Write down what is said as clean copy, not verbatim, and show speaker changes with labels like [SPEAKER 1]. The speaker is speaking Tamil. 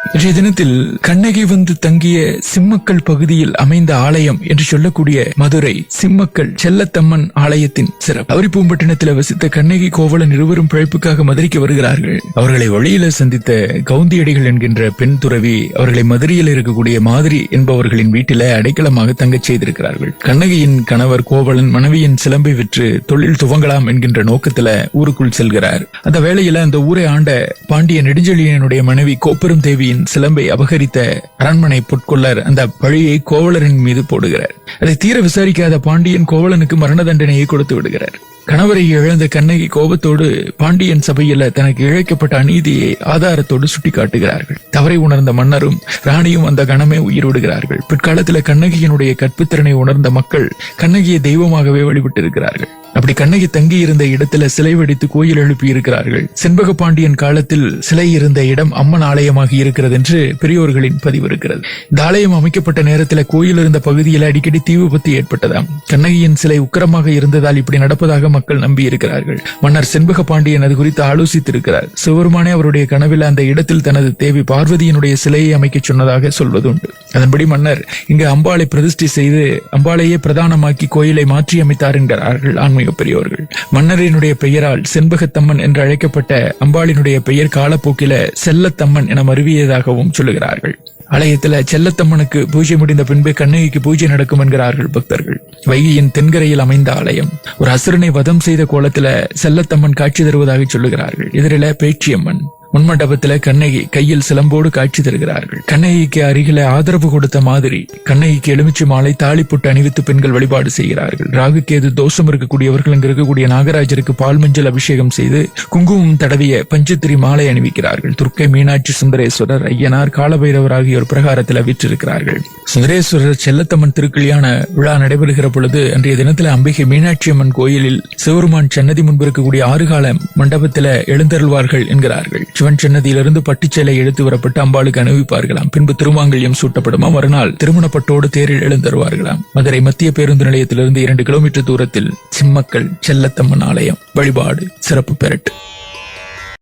[SPEAKER 1] இன்றைய தினத்தில் கண்ணகி வந்து தங்கிய சிம்மக்கல் பகுதியில் அமைந்த ஆலயம் என்று சொல்லக்கூடிய மதுரை சிம்மக்கல் செல்லத்தம்மன் ஆலயத்தின் சிறப்பு. அவரிப்பூம்பட்டினத்தில் வசித்த கண்ணகி கோவலன் இருவரும் பிழைப்புக்காக மதுரைக்கு வருகிறார்கள். அவர்களை வழியில சந்தித்த கவுந்தியடிகள் என்கின்ற பெண் துறவி அவர்களை மதுரையில் இருக்கக்கூடிய மாதிரி என்பவர்களின் வீட்டில அடைக்கலமாக தங்கச் செய்திருக்கிறார்கள். கண்ணகியின் கணவர் கோவலன் மனைவியின் சிலம்பை விற்று தொழில் துவங்கலாம் என்கின்ற நோக்கத்துல ஊருக்குள் செல்கிறார். அந்த வேளையில அந்த ஊரை ஆண்ட பாண்டிய நெடுஞ்செழியனுடைய மனைவி கோப்பெரும் தேவியின் சிலம்பை அபகரித்த அரண்மனை பொற்கொள்ளர் அந்த பழியை கோவலரின் மீது போடுகிறார். அதை தீர விசாரிக்காத பாண்டியன் கோவலனுக்கு மரண தண்டனையை கொடுத்து விடுகிறார். கணவரை இழந்த கண்ணகி கோபத்தோடு பாண்டியன் சபையில தனக்கு இழைக்கப்பட்ட அநீதியை ஆதாரத்தோடு சுட்டிக்காட்டுகிறார்கள். தவறை உணர்ந்த மன்னரும் ராணியும் அந்த கணமே உயிர்விடுகிறார்கள். பிற்காலத்தில் கண்ணகியினுடைய கற்பித்திறனை உணர்ந்த மக்கள் கண்ணகியை தெய்வமாகவே வழிபட்டிருக்கிறார்கள். அப்படி கண்ணகி தங்கி இருந்த இடத்துல சிலை வடித்து கோயில் எழுப்பி இருக்கிறார்கள். செண்பக பாண்டியன் காலத்தில் சிலை இருந்த இடம் அம்மன் ஆலயமாக இருக்கிறது என்று பெரியோர்களின் பதிவு இருக்கிறது. இந்த ஆலயம் அமைக்கப்பட்ட நேரத்தில் கோயில் இருந்த பகுதியில் அடிக்கடி தீ விபத்து ஏற்பட்டதாம். கண்ணகியின் சிலை உக்கிரமாக இருந்ததால் இப்படி நடப்பதாக மக்கள் நம்பி இருக்கிறார்கள். மன்னர் செண்பக பாண்டியன் அது குறித்து ஆலோசித்திருக்கிறார். சிவபெருமானே அவருடைய கனவில் அந்த இடத்தில் தனது தேவி பார்வதியினுடைய சிலையை அமைக்க சொன்னதாக சொல்வதுண்டு. அதன்படி மன்னர் இங்கு அம்பாளை பிரதிஷ்டை செய்து அம்பாளையே பிரதானமாக்கி கோயிலை மாற்றி அமைத்தார் என்கிறார்கள் ஆன்மீக பெரியோர்கள். மன்னரினுடைய பெயரால் செண்பகத்தம்மன் என்று அழைக்கப்பட்ட அம்பாளினுடைய பெயர் காலப்போக்கில செல்லத்தம்மன் என மருவியதாகவும் சொல்லுகிறார்கள். ஆலயத்துல செல்லத்தம்மனுக்கு பூஜை முடிந்த பின்பு கண்ணகிக்கு பூஜை நடக்கும் என்கிறார்கள் பக்தர்கள். வைகையின் தென்கரையில் அமைந்த ஆலயம். ஒரு அசுரனை வதம் செய்த கோலத்துல செல்லத்தம்மன் காட்சி தருவதாக சொல்லுகிறார்கள். எதிரில பேச்சியம்மன். முன்மண்டபத்துல கண்ணகி கையில் சிலம்போடு காட்சி தருகிறார்கள். கண்ணகிக்கு அருகில ஆதரவு கொடுத்த மாதிரி கண்ணகிக்கு எலுமிச்சை மாலை தாலி புட்டு அணிவித்து பெண்கள் வழிபாடு செய்கிறார்கள். ராகுக்கேது தோஷம் இருக்கக்கூடியவர்கள் இங்கு இருக்கக்கூடிய நாகராஜருக்கு பால் மஞ்சள் அபிஷேகம் செய்து குங்குமம் தடவிய பஞ்சத்திரி மாலை அணிவிக்கிறார்கள். துர்க்கை, மீனாட்சி, சுந்தரேஸ்வரர், ஐயனார், காலபைரவர் ஆகியோர் பிரகாரத்தில் வீற்றிருக்கிறார்கள். சுந்தரேஸ்வரர் செல்லத்தம்மன் திருக்கல்யாண விழா நடைபெறுகிற பொழுது அன்றைய தினத்தில் அம்பிகை மீனாட்சி அம்மன் கோயிலில் சிவருமான் சன்னதி முன்பு இருக்கக்கூடிய 6 கால மண்டபத்தில் எழுந்தருள்வார்கள் என்கிறார்கள். சிவன் சன்னதியிலிருந்து பட்டுச்சேலை எடுத்து வரப்பட்டு அம்பாளுக்கு அணிவிப்பார்களாம். பின்பு திருமாங்கல்யம் சூட்டப்படுமா. மறுநாள் திருமணப்பட்டோடு தேரில் எழுந்தருவார்களாம். மதுரை மத்திய பேருந்து நிலையத்திலிருந்து 2 கிலோமீட்டர் தூரத்தில் சிம்மக்கல் செல்லத்தம்மன் ஆலயம். வழிபாடு சிறப்பு பெறட்டு.